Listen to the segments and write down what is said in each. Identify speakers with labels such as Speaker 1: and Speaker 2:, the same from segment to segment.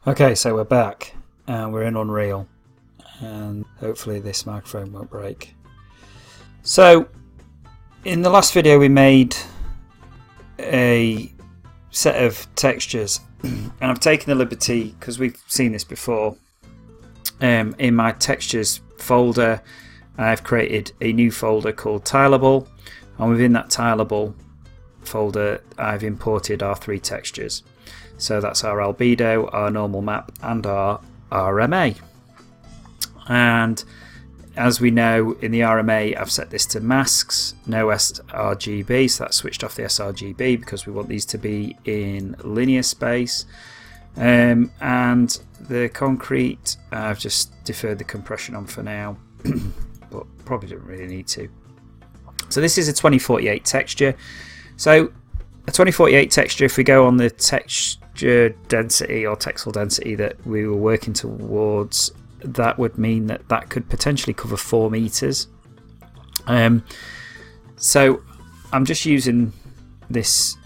Speaker 1: Okay, so we're back and we're in Unreal, and hopefully this microphone won't break. So in the last video we made a set of textures and I've taken the liberty, because we've seen this before, in my textures folder I've created a new folder called Tileable, and within that Tileable folder I've imported our three textures. So that's our albedo, our normal map, and our RMA. And as we know, in the RMA I've set this to masks, no sRGB, so that's switched off the sRGB because we want these to be in linear space. And the concrete, I've just deferred the compression on for now, but probably don't really need to. So this is a 2048 texture. So a 2048 texture, if we go on the texture density or texel density that we were working towards, that would mean that that could potentially cover 4 meters. So I'm just using this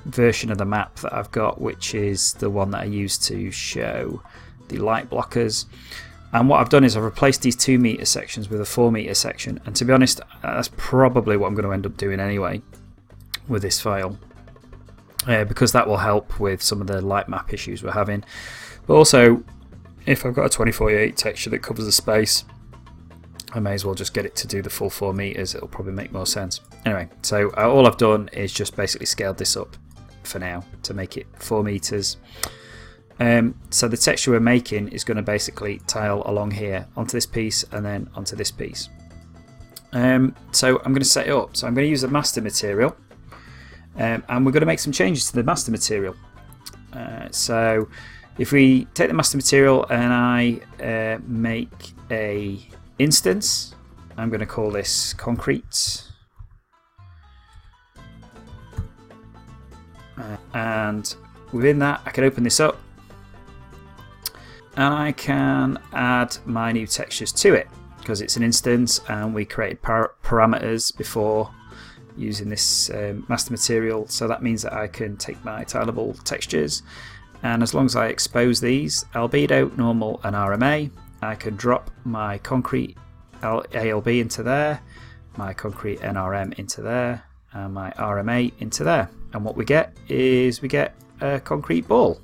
Speaker 1: version of the map that I've got, which is the one that I used to show the light blockers. And what I've done is I've replaced these 2 meter sections with a 4 meter section, and to be honest, that's probably what I'm going to end up doing anyway with this file, because that will help with some of the light map issues we're having. But also, if I've got a 2048 texture that covers the space, I may as well just get it to do the full 4 meters. It'll probably make more sense. Anyway, so all I've done is just basically scaled this up for now to make it 4 meters. So the texture we're making is going to basically tile along here onto this piece and then onto this piece. So I'm going to set it up. So I'm going to use a master material, and we're going to make some changes to the master material. So if we take the master material and I make a instance, I'm going to call this concrete, and within that I can open this up and I can add my new textures to it, because it's an instance and we created parameters before using this master material. So that means that I can take my tileable textures, and as long as I expose these, albedo, normal and RMA, I can drop my concrete ALB into there, my concrete NRM into there, and my RMA into there. And what we get is we get a concrete ball,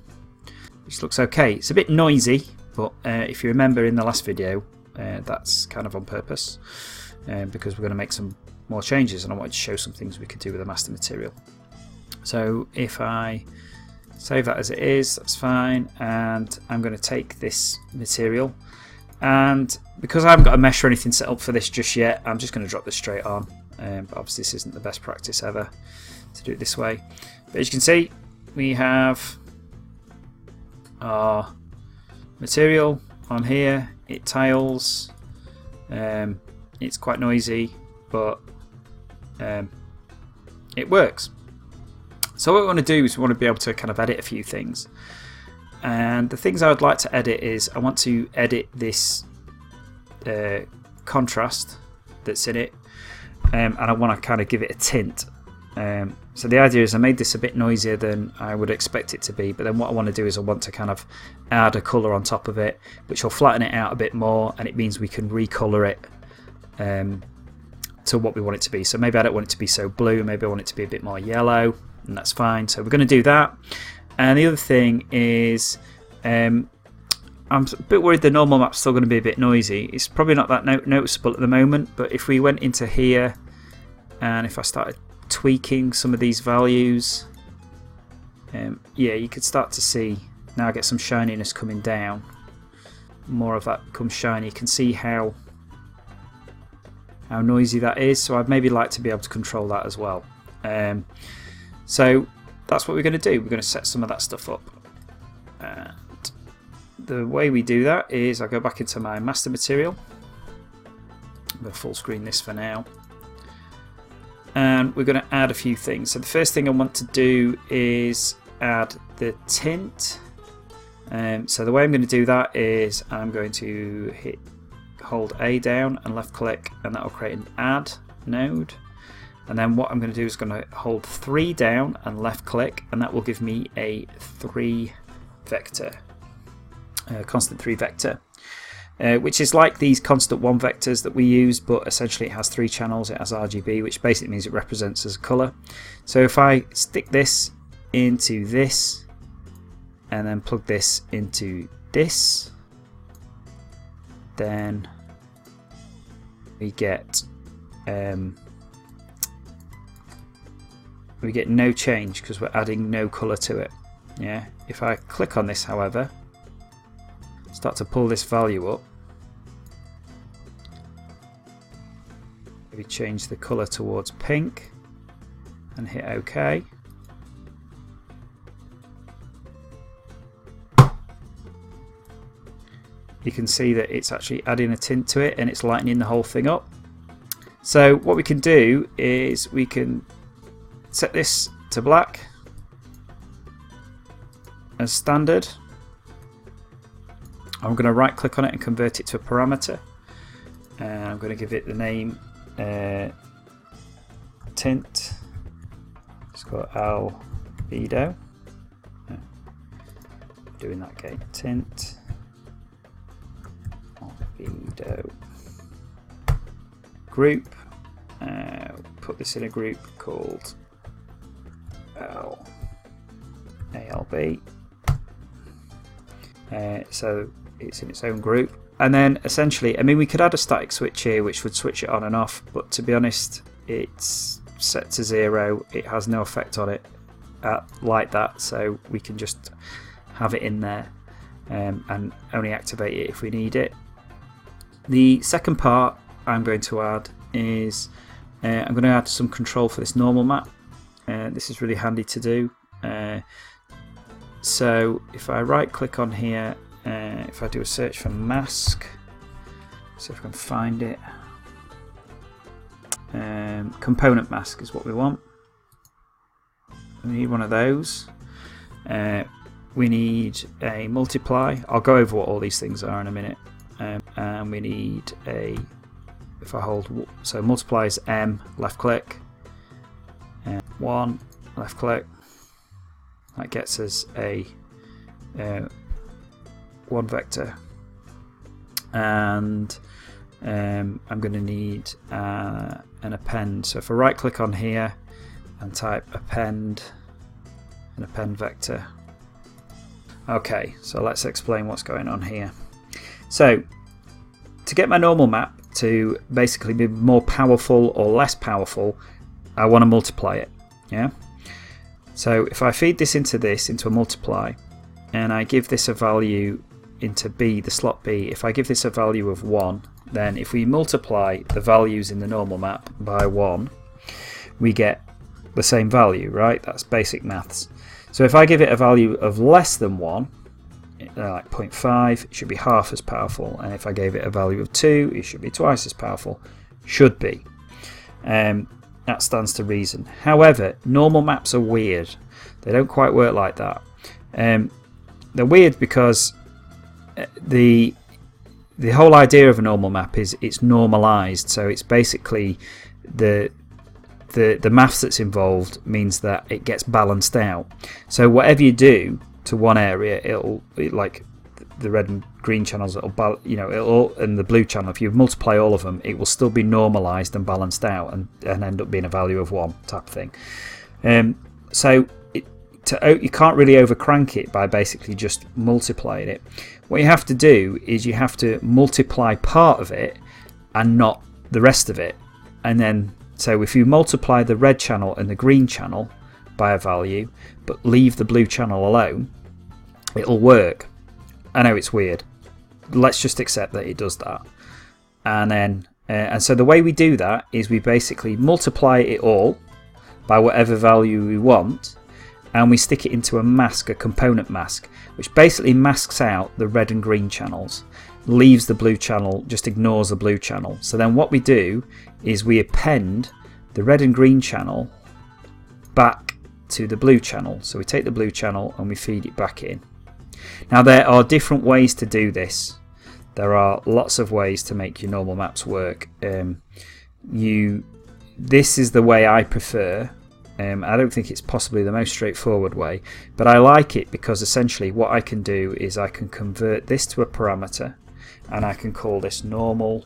Speaker 1: which looks okay. It's a bit noisy, but if you remember in the last video, that's kind of on purpose, because we're going to make some more changes and I wanted to show some things we could do with the master material. So if I save that as it is, that's fine, and I'm going to take this material, and because I haven't got a mesh or anything set up for this just yet, I'm just going to drop this straight on. But obviously this isn't the best practice ever to do it this way. But as you can see, we have our material on here. It tiles, it's quite noisy, but it works. So what we want to do is we want to be able to kind of edit a few things, and the things I would like to edit is I want to edit this contrast that's in it, and I want to kind of give it a tint. So the idea is I made this a bit noisier than I would expect it to be, but then what I want to do is I want to kind of add a colour on top of it, which will flatten it out a bit more, and it means we can recolour it to what we want it to be. So maybe I don't want it to be so blue, maybe I want it to be a bit more yellow, and that's fine. So we're going to do that. And the other thing is, I'm a bit worried the normal map's still going to be a bit noisy. It's probably not that noticeable at the moment, but if we went into here and if I started tweaking some of these values, yeah, you could start to see now I get some shininess coming down. More of that becomes shiny. You can see how noisy that is, so I'd maybe like to be able to control that as well. So that's what we're going to do. We're going to set some of that stuff up, and the way we do that is I go back into my master material. I'm going to full screen this for now, and we're going to add a few things. So the first thing I want to do is add the tint. So the way I'm going to do that is I'm going to hold A down and left click, and that will create an add node. And then what I'm going to do is going to hold 3 down and left click, and that will give me a 3 vector, constant 3 vector, which is like these constant 1 vectors that we use, but essentially it has 3 channels. It has RGB, which basically means it represents as a colour. So if I stick this into this and then plug this into this, then we get no change because we're adding no colour to it. Yeah. If I click on this, however, start to pull this value up, maybe change the colour towards pink and hit OK. You can see that it's actually adding a tint to it and it's lightening the whole thing up. So what we can do is we can set this to black as standard. I'm going to right click on it and convert it to a parameter, and I'm going to give it the name tint. It's got albedo. Doing that again. Tint albedo group. Put this in a group called ALB. So it's in its own group, and then essentially, I mean, we could add a static switch here which would switch it on and off, but to be honest, it's set to 0. It has no effect on it like that, so we can just have it in there and only activate it if we need it. The second part I'm going to add is I'm going to add some control for this normal map. This is really handy to do. So if I right click on here, if I do a search for mask, see if I can find it. Component mask is what we want. We need one of those. We need a multiply. I'll go over what all these things are in a minute. And we need a, if I hold, so multiply is M, left click, 1, left click. That gets us a 1 vector, and I'm going to need an append. So if I right click on here and type append, an append vector. Okay, so let's explain what's going on here. So to get my normal map to basically be more powerful or less powerful, I want to multiply it. Yeah. So if I feed this into a multiply, and I give this a value into B, the slot B, if I give this a value of 1, then if we multiply the values in the normal map by 1, we get the same value, right? That's basic maths. So if I give it a value of less than 1, like 0.5, it should be half as powerful, and if I gave it a value of 2, it should be twice as powerful. Should be. That stands to reason. However, normal maps are weird. They don't quite work like that. They're weird because the whole idea of a normal map is it's normalized. So it's basically the maths that's involved means that it gets balanced out. So whatever you do to one area, like the red and green channels, and the blue channel, if you multiply all of them, it will still be normalized and balanced out and end up being a value of 1 type of thing. So you can't really overcrank it by basically just multiplying it. What you have to do is you have to multiply part of it and not the rest of it. And then, so if you multiply the red channel and the green channel by a value, but leave the blue channel alone, it'll work. I know it's weird. Let's just accept that it does that. And then, and so the way we do that is we basically multiply it all by whatever value we want, and we stick it into a mask, a component mask, which basically masks out the red and green channels, leaves the blue channel, just ignores the blue channel. So then what we do is we append the red and green channel back to the blue channel. So we take the blue channel and we feed it back in. Now there are different ways to do this. There are lots of ways to make your normal maps work. This is the way I prefer. I don't think it's possibly the most straightforward way, but I like it because essentially what I can do is I can convert this to a parameter, and I can call this normal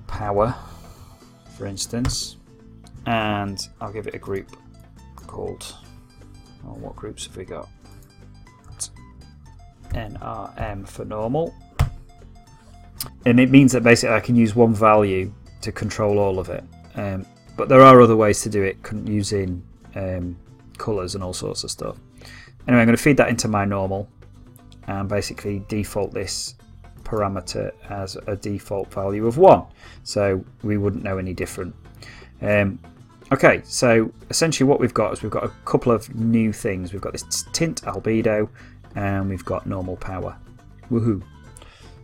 Speaker 1: power, for instance, and I'll give it a group called, oh, what groups have we got? NRM for normal. And it means that basically I can use one value to control all of it. But there are other ways to do it using colours and all sorts of stuff. Anyway, I'm going to feed that into my normal and basically default this parameter as a default value of 1. So we wouldn't know any different. Okay, so essentially what we've got is we've got a couple of new things. We've got this tint albedo and we've got normal power. Woohoo!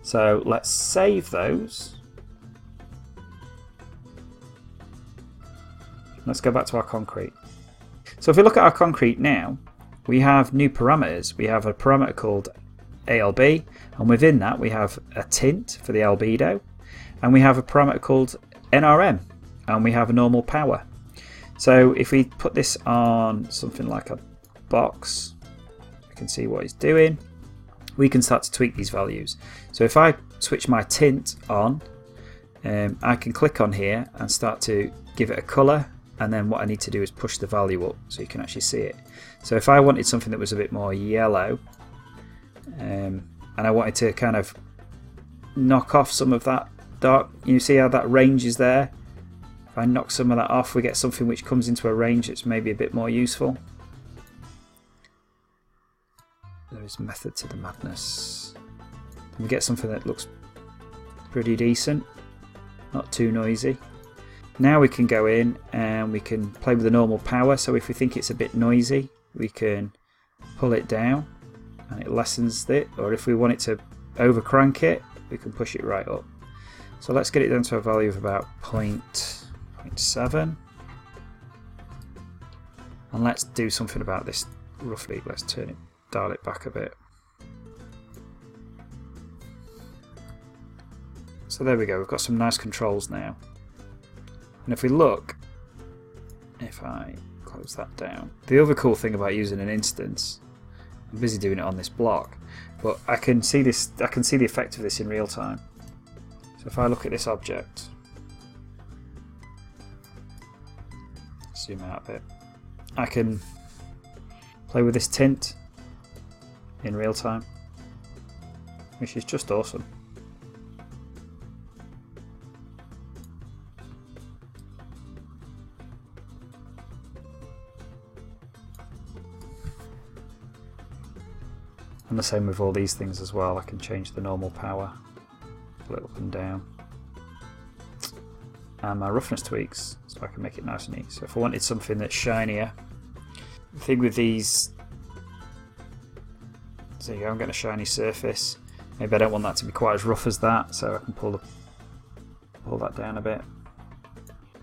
Speaker 1: So let's save those. Let's go back to our concrete. So if we look at our concrete now, we have new parameters. We have a parameter called ALB, and within that we have a tint for the albedo, and we have a parameter called NRM, and we have a normal power. So if we put this on something like a box, we can see what it's doing. We can start to tweak these values. So if I switch my tint on, I can click on here and start to give it a colour, and then what I need to do is push the value up so you can actually see it. So if I wanted something that was a bit more yellow, and I wanted to kind of knock off some of that dark, you see how that range is there? If I knock some of that off, we get something which comes into a range that's maybe a bit more useful. There is method to the madness. We get something that looks pretty decent, not too noisy. Now we can go in and we can play with the normal power. So if we think it's a bit noisy, we can pull it down and it lessens it. Or if we want it to overcrank it, we can push it right up. So let's get it down to a value of about 0.7. And let's do something about this roughly. Let's dial it back a bit. So there we go, we've got some nice controls now. And if we look, if I close that down, the other cool thing about using an instance, I'm busy doing it on this block, but I can see this, I can see the effect of this in real time. So if I look at this object, zoom out a bit, I can play with this tint in real time, which is just awesome. And the same with all these things as well. I can change the normal power, pull it up and down, and my roughness tweaks, so I can make it nice and neat. So if I wanted something that's shinier, the thing with these, so there you go, I'm getting a shiny surface. Maybe I don't want that to be quite as rough as that, so I can pull that down a bit,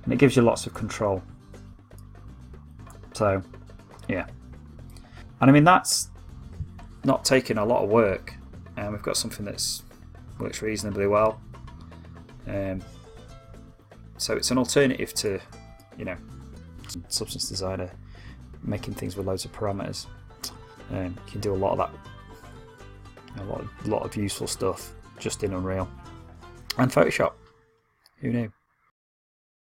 Speaker 1: and it gives you lots of control. So yeah, and I mean that's not taking a lot of work, and we've got something that's works reasonably well. So it's an alternative to, you know, Substance Designer, making things with loads of parameters. You can do a lot of that, a lot of useful stuff just in Unreal and Photoshop. Who knew?